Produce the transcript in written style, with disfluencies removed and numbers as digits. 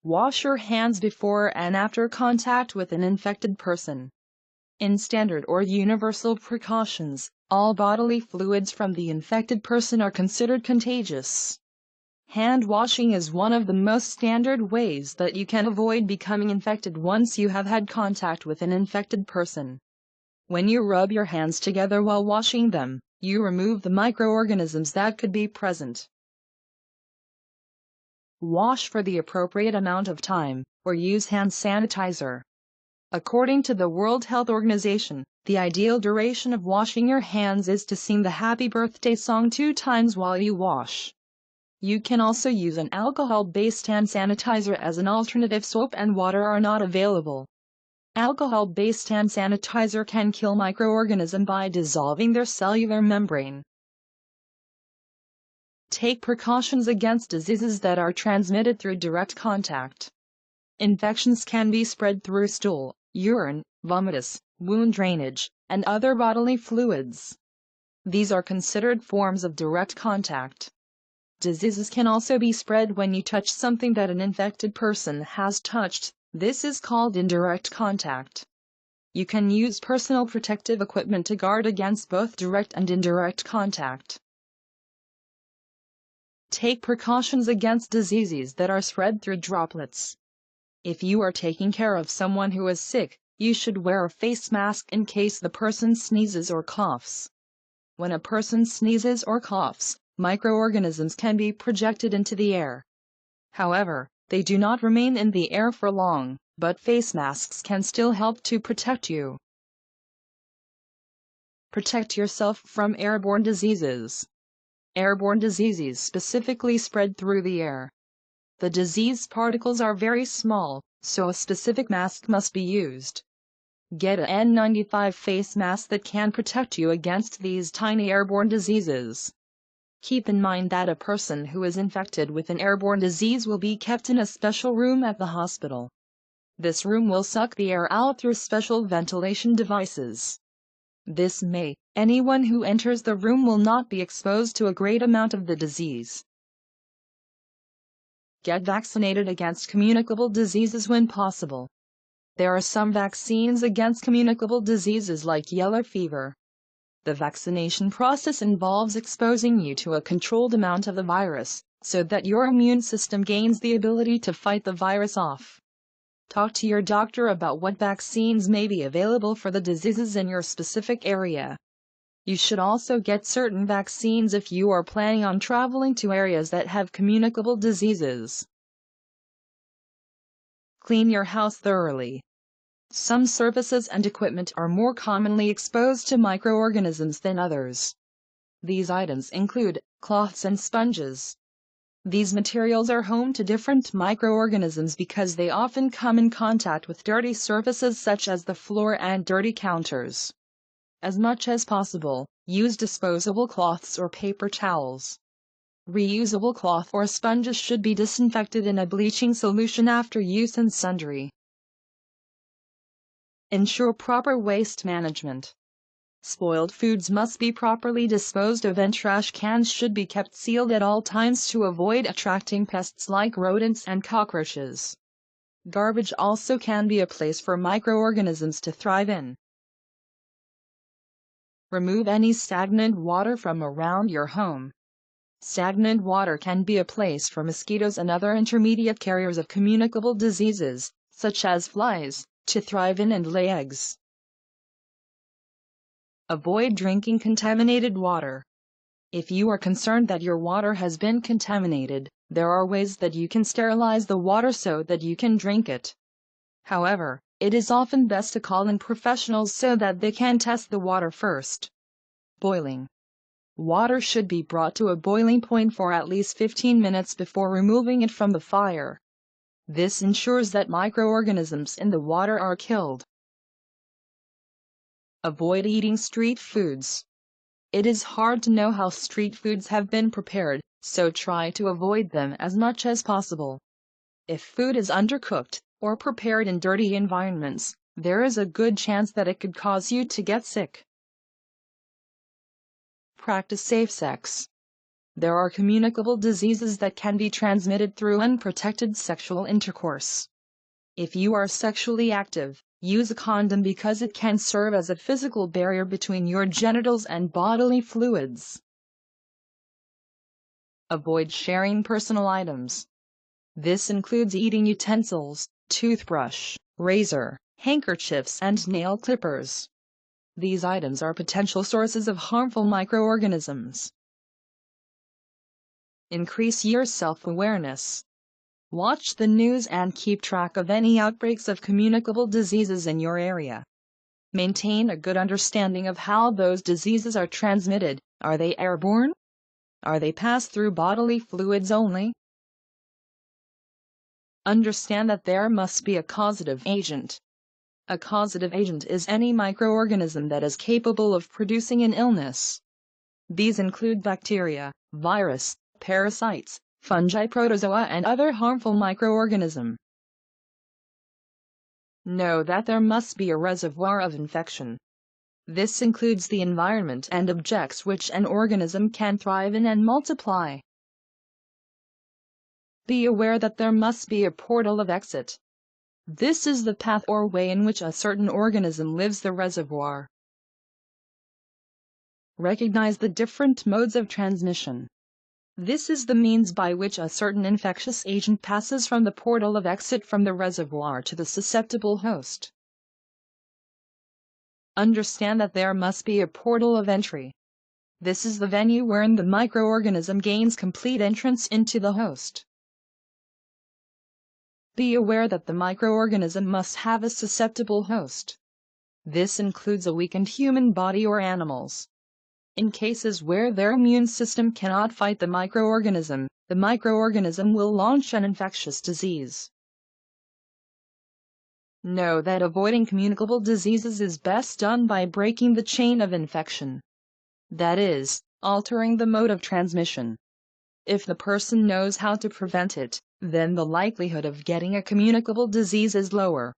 Wash your hands before and after contact with an infected person. In standard or universal precautions, all bodily fluids from the infected person are considered contagious. Hand washing is one of the most standard ways that you can avoid becoming infected once you have had contact with an infected person. When you rub your hands together while washing them, you remove the microorganisms that could be present. Wash for the appropriate amount of time, or use hand sanitizer. According to the World Health Organization, the ideal duration of washing your hands is to sing the Happy Birthday song 2 times while you wash. You can also use an alcohol-based hand sanitizer as an alternative if soap and water are not available. Alcohol-based hand sanitizer can kill microorganisms by dissolving their cellular membrane. Take precautions against diseases that are transmitted through direct contact. Infections can be spread through stool, urine, vomitus, wound drainage, and other bodily fluids. These are considered forms of direct contact. Diseases can also be spread when you touch something that an infected person has touched. This is called indirect contact. You can use personal protective equipment to guard against both direct and indirect contact. Take precautions against diseases that are spread through droplets. If you are taking care of someone who is sick, you should wear a face mask in case the person sneezes or coughs. When a person sneezes or coughs, microorganisms can be projected into the air. However, they do not remain in the air for long, but face masks can still help to protect you. Protect yourself from airborne diseases. Airborne diseases specifically spread through the air. The disease particles are very small, so a specific mask must be used. Get an N95 face mask that can protect you against these tiny airborne diseases. Keep in mind that a person who is infected with an airborne disease will be kept in a special room at the hospital. This room will suck the air out through special ventilation devices. Anyone who enters the room will not be exposed to a great amount of the disease. Get vaccinated against communicable diseases when possible. There are some vaccines against communicable diseases like yellow fever. The vaccination process involves exposing you to a controlled amount of the virus, so that your immune system gains the ability to fight the virus off. Talk to your doctor about what vaccines may be available for the diseases in your specific area. You should also get certain vaccines if you are planning on traveling to areas that have communicable diseases. Clean your house thoroughly. Some surfaces and equipment are more commonly exposed to microorganisms than others. These items include cloths and sponges. These materials are home to different microorganisms because they often come in contact with dirty surfaces such as the floor and dirty counters. As much as possible, use disposable cloths or paper towels. Reusable cloth or sponges should be disinfected in a bleaching solution after use and sundry. Ensure proper waste management. Spoiled foods must be properly disposed of and trash cans should be kept sealed at all times to avoid attracting pests like rodents and cockroaches. Garbage also can be a place for microorganisms to thrive in. Remove any stagnant water from around your home. Stagnant water can be a place for mosquitoes and other intermediate carriers of communicable diseases, such as flies, to thrive in and lay eggs. Avoid drinking contaminated water. If you are concerned that your water has been contaminated, there are ways that you can sterilize the water so that you can drink it. However, it is often best to call in professionals so that they can test the water first. Boiling. Water should be brought to a boiling point for at least 15 minutes before removing it from the fire. This ensures that microorganisms in the water are killed. Avoid eating street foods. It is hard to know how street foods have been prepared, so try to avoid them as much as possible. If food is undercooked or prepared in dirty environments, there is a good chance that it could cause you to get sick. Practice safe sex. There are communicable diseases that can be transmitted through unprotected sexual intercourse. If you are sexually active, use a condom because it can serve as a physical barrier between your genitals and bodily fluids. Avoid sharing personal items. This includes eating utensils, toothbrush, razor, handkerchiefs, and nail clippers. These items are potential sources of harmful microorganisms. Increase your self-awareness. Watch the news and keep track of any outbreaks of communicable diseases in your area. Maintain a good understanding of how those diseases are transmitted. Are they airborne? Are they passed through bodily fluids only? Understand that there must be a causative agent. A causative agent is any microorganism that is capable of producing an illness. These include bacteria, virus, parasites, fungi, protozoa, and other harmful microorganisms. Know that there must be a reservoir of infection. This includes the environment and objects which an organism can thrive in and multiply. Be aware that there must be a portal of exit. This is the path or way in which a certain organism leaves the reservoir. Recognize the different modes of transmission. This is the means by which a certain infectious agent passes from the portal of exit from the reservoir to the susceptible host. Understand that there must be a portal of entry. This is the venue wherein the microorganism gains complete entrance into the host. Be aware that the microorganism must have a susceptible host. This includes a weakened human body or animals. In cases where their immune system cannot fight the microorganism will launch an infectious disease. Know that avoiding communicable diseases is best done by breaking the chain of infection. That is, altering the mode of transmission. If the person knows how to prevent it, then the likelihood of getting a communicable disease is lower.